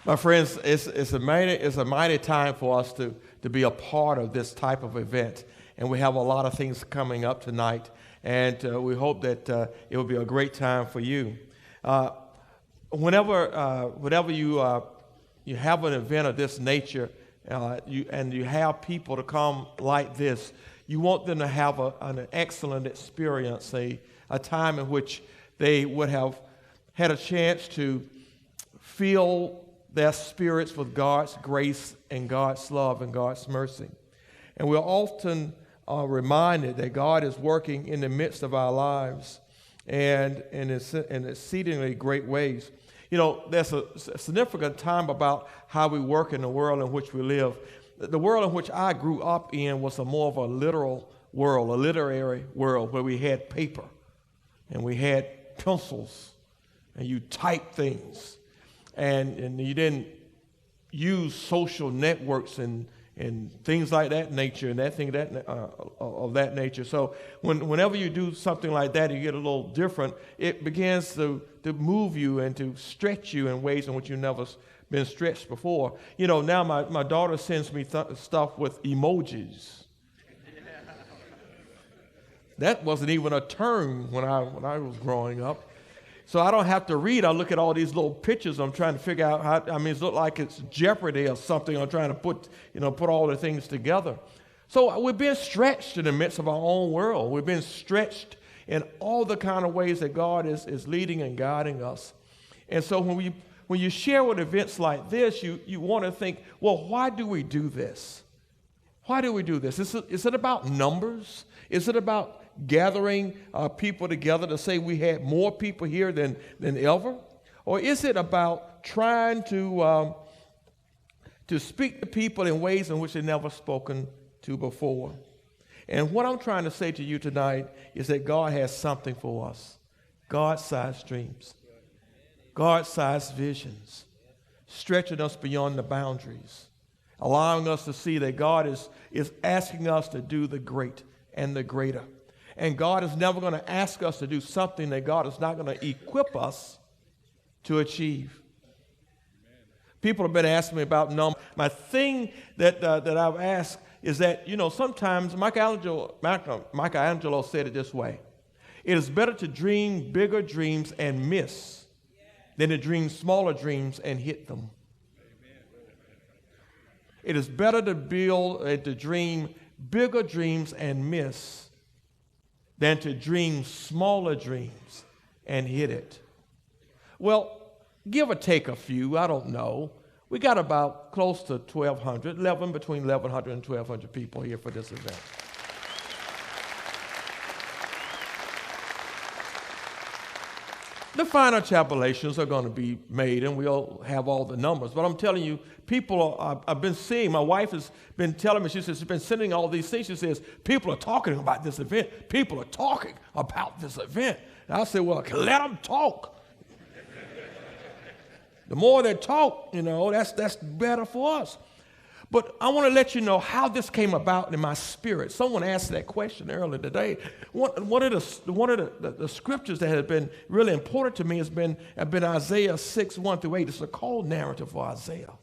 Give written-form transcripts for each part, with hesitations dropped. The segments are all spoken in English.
My friends, it's a mighty time for us to be a part of this type of event. And we have a lot of things coming up tonight. And we hope that it will be a great time for you. Whenever you have an event of this nature, you have people to come like this, you want them to have an excellent experience, a time in which they would have had a chance to fill their spirits with God's grace and God's love and God's mercy. And we're often reminded that God is working in the midst of our lives and in exceedingly great ways. You know, there's a significant time about how we work in the world in which we live. The world in which I grew up in was more of a literal world, a literary world, where we had paper and we had pencils and you type things. And you didn't use social networks and things like that nature and of that nature. So whenever you do something like that, you get a little different. It begins to move you and to stretch you in ways in which you've never been stretched before. You know, now my daughter sends me stuff with emojis. That wasn't even a term when I was growing up. So I don't have to read. I look at all these little pictures. I'm trying to figure out how. I mean, it looks like it's Jeopardy or something. I'm trying to put all the things together. So we're being stretched in the midst of our own world. We're being stretched in all the kind of ways that God is leading and guiding us. And so when you share with events like this, you want to think, well, why do we do this? Why do we do this? Is it about numbers? Is it about gathering people together to say we had more people here than ever? Or is it about trying to speak to people in ways in which they've never spoken to before? And what I'm trying to say to you tonight is that God has something for us. God-sized dreams, God-sized visions, stretching us beyond the boundaries, allowing us to see that God is asking us to do the great and the greater. And God is never going to ask us to do something that God is not going to equip us to achieve. People have been asking me about numbers. My thing that I've asked is that, sometimes Michelangelo said it this way: it is better to dream bigger dreams and miss than to dream smaller dreams and hit them. It is better to to dream bigger dreams and miss than to dream smaller dreams and hit it. Well, give or take a few, I don't know. We got about close to 1,200, between 1,100 and 1,200 people here for this event. The final tabulations are going to be made, and we'll have all the numbers. But I'm telling you, I've been seeing, my wife has been telling me, she says she's been sending all these things. She says, people are talking about this event. People are talking about this event. And I said, well, let them talk. The more they talk, that's better for us. But I want to let you know how this came about in my spirit. Someone asked that question earlier today. One of the scriptures that has been really important to me have been Isaiah 6:1-8. It's a call narrative for Isaiah.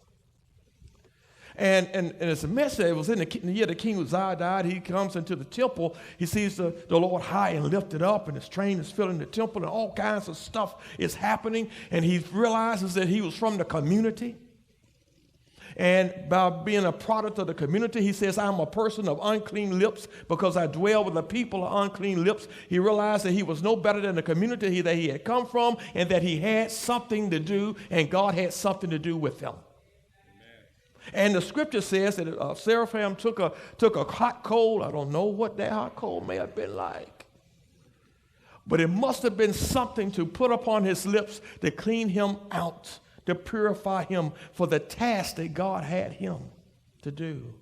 And it's a message. It was in the year that King Uzziah died. He comes into the temple. He sees the Lord high and lifted up, and his train is filling the temple, and all kinds of stuff is happening. And he realizes that he was from the community. And by being a product of the community, he says, I'm a person of unclean lips because I dwell with the people of unclean lips. He realized that he was no better than the community that he had come from, and that he had something to do, and God had something to do with him. And the scripture says that Seraphim took a hot coal. I don't know what that hot coal may have been like, but it must have been something to put upon his lips to clean him out, to purify him for the task that God had him to do.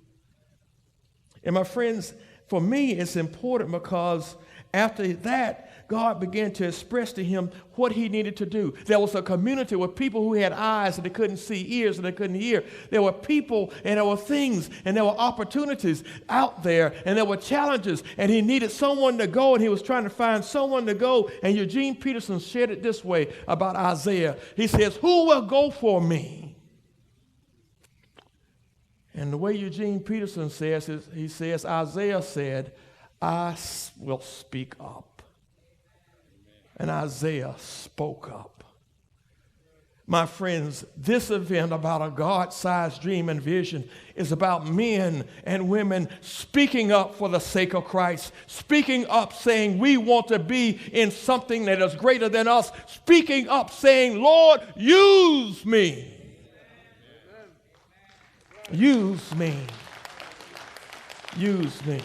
And my friends, for me, it's important because after that, God began to express to him what he needed to do. There was a community with people who had eyes and they couldn't see, ears and they couldn't hear. There were people and there were things and there were opportunities out there and there were challenges, and he needed someone to go, and he was trying to find someone to go. And Eugene Peterson shared it this way about Isaiah. He says, who will go for me? And the way Eugene Peterson says is, he says, Isaiah said, I will speak up. And Isaiah spoke up. My friends, this event about a God-sized dream and vision is about men and women speaking up for the sake of Christ, speaking up saying we want to be in something that is greater than us, speaking up saying, Lord, use me. Use me. Use me.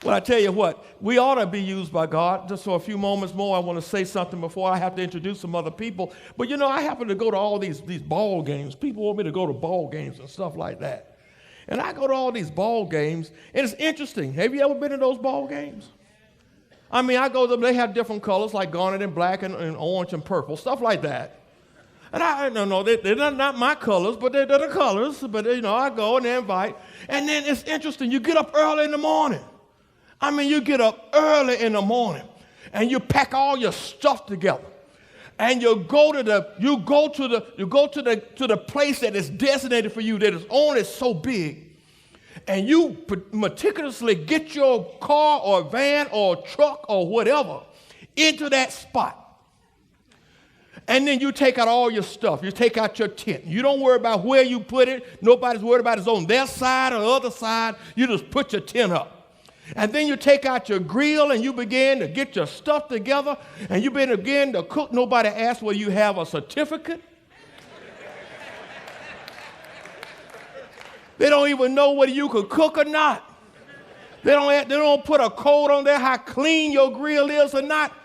Well, I tell you what, we ought to be used by God. Just for a few moments more, I want to say something before I have to introduce some other people. But you know, I happen to go to all these ball games. People want me to go to ball games and stuff like that. And I go to all these ball games, and it's interesting. Have you ever been to those ball games? I mean, I go to them, they have different colors, like garnet and black and orange and purple, stuff like that. And I don't know, they're not my colors, but they're the colors. But, you know, I go and they invite. And then it's interesting. You get up early in the morning. I mean, you get up early in the morning and you pack all your stuff together, and you go to the place that is designated for you, that is only so big, and you meticulously get your car or van or truck or whatever into that spot. And then you take out all your stuff. You take out your tent. You don't worry about where you put it. Nobody's worried about it's on their side or the other side. You just put your tent up. And then you take out your grill and you begin to get your stuff together, and you begin to cook. Nobody asks whether you have a certificate. They don't even know whether you can cook or not. They don't put a code on there how clean your grill is or not.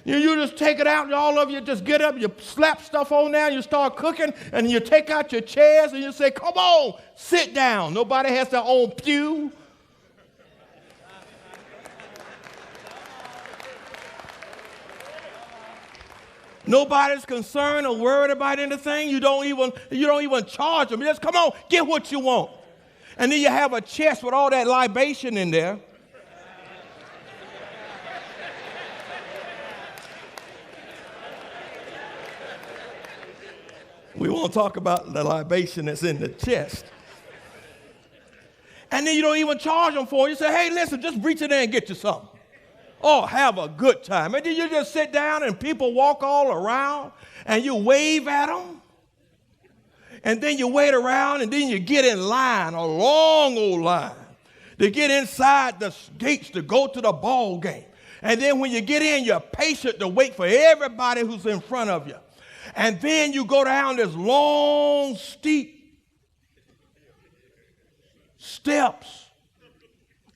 You just take it out, and all of you just get up, you slap stuff on there, and you start cooking, and you take out your chairs, and you say, come on, sit down. Nobody has their own pew. Nobody's concerned or worried about anything. You don't even charge them. You just come on, get what you want. And then you have a chest with all that libation in there. We won't talk about the libation that's in the chest. And then you don't even charge them for it. You say, hey, listen, just reach in there and get you something. Oh, have a good time. And then you just sit down and people walk all around and you wave at them. And then you wait around and then you get in line, a long old line, to get inside the gates to go to the ball game. And then when you get in, you're patient to wait for everybody who's in front of you. And then you go down this long, steep steps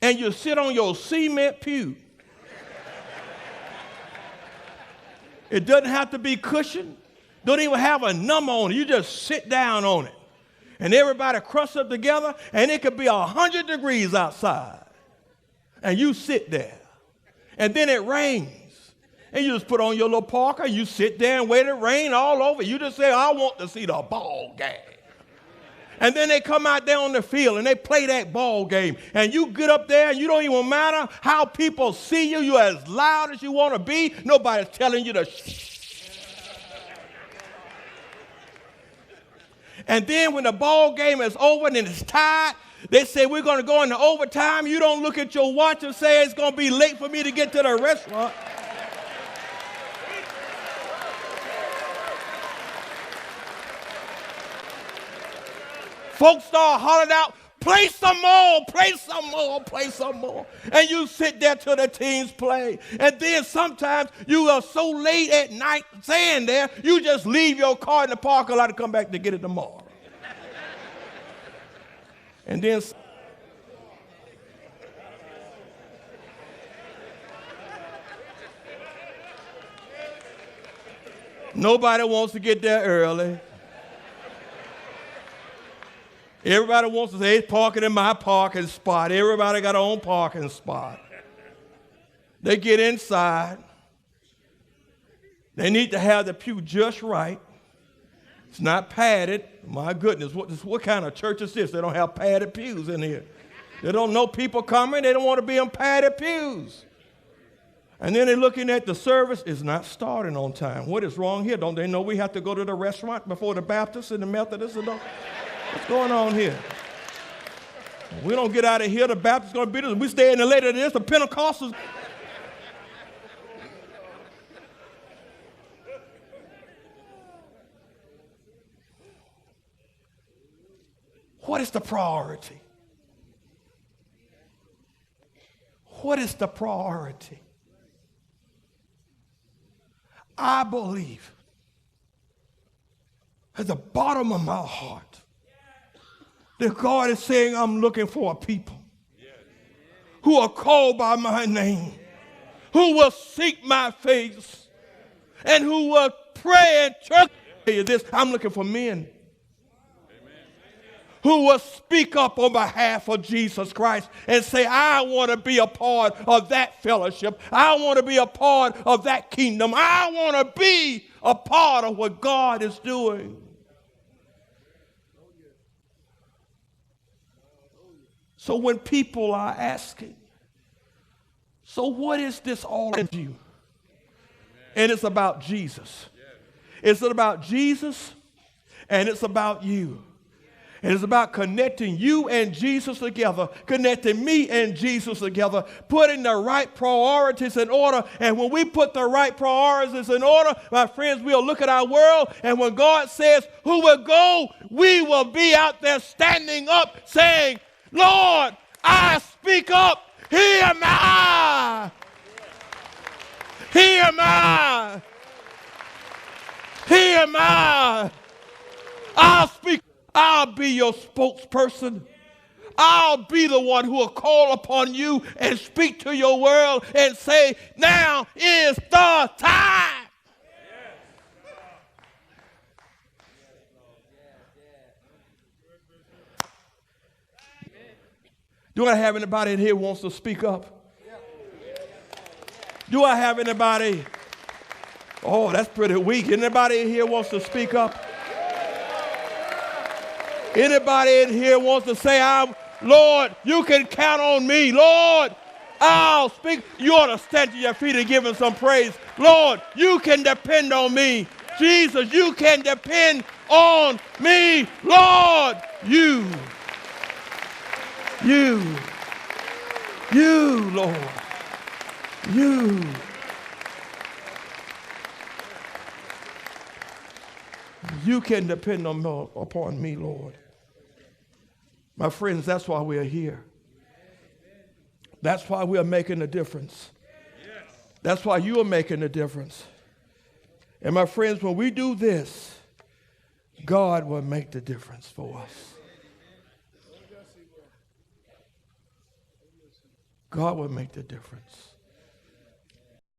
and you sit on your cement pew. It doesn't have to be cushioned. Don't even have a number on it. You just sit down on it. And everybody crushed up together, and it could be 100 degrees outside. And you sit there. And then it rains. And you just put on your little parka, you sit there and wait it rain all over. You just say, I want to see the ball game. And then they come out there on the field and they play that ball game. And you get up there and you don't even matter how people see you. You're as loud as you want to be. Nobody's telling you to shh. And then when the ball game is over and it's tied, they say we're going to go into overtime. You don't look at your watch and say it's going to be late for me to get to the restaurant. Folks start hollering out, play some more, play some more, play some more. And you sit there till the teams play. And then sometimes you are so late at night staying there, you just leave your car in the parking lot to come back to get it tomorrow. And then nobody wants to get there early. Everybody wants to say, it's parking in my parking spot. Everybody got their own parking spot. They get inside. They need to have the pew just right. It's not padded. My goodness, what kind of church is this? They don't have padded pews in here. They don't know people coming. They don't want to be in padded pews. And then they're looking at the service. It's not starting on time. What is wrong here? Don't they know we have to go to the restaurant before the Baptists and the Methodists? And what's going on here? We don't get out of here, the Baptist is going to beat us. We stay in there later than this, the Pentecostals. What is the priority? What is the priority? I believe at the bottom of my heart that God is saying, I'm looking for a people who are called by my name, who will seek my face, and who will pray and trust. This, I'm looking for men who will speak up on behalf of Jesus Christ and say, I want to be a part of that fellowship. I want to be a part of that kingdom. I want to be a part of what God is doing. So when people are asking, so what is this all in you? And it's about Jesus. It's about Jesus, and it's about you. And it's about connecting you and Jesus together, connecting me and Jesus together, putting the right priorities in order. And when we put the right priorities in order, my friends, we'll look at our world, and when God says who will go, we will be out there standing up saying, Lord, I speak up. Here am I. Here am I. Here am I. I'll speak. I'll be your spokesperson. I'll be the one who will call upon you and speak to your world and say, now is the time. Do I have anybody in here who wants to speak up? Do I have anybody? Oh, that's pretty weak. Anybody in here wants to speak up? Anybody in here wants to say, Lord, you can count on me. Lord, I'll speak. You ought to stand to your feet and give him some praise. Lord, you can depend on me. Jesus, you can depend on me. Lord, you, Lord, you. You can depend upon me, Lord. My friends, that's why we are here. That's why we are making a difference. That's why you are making a difference. And my friends, when we do this, God will make the difference for us. God will make the difference.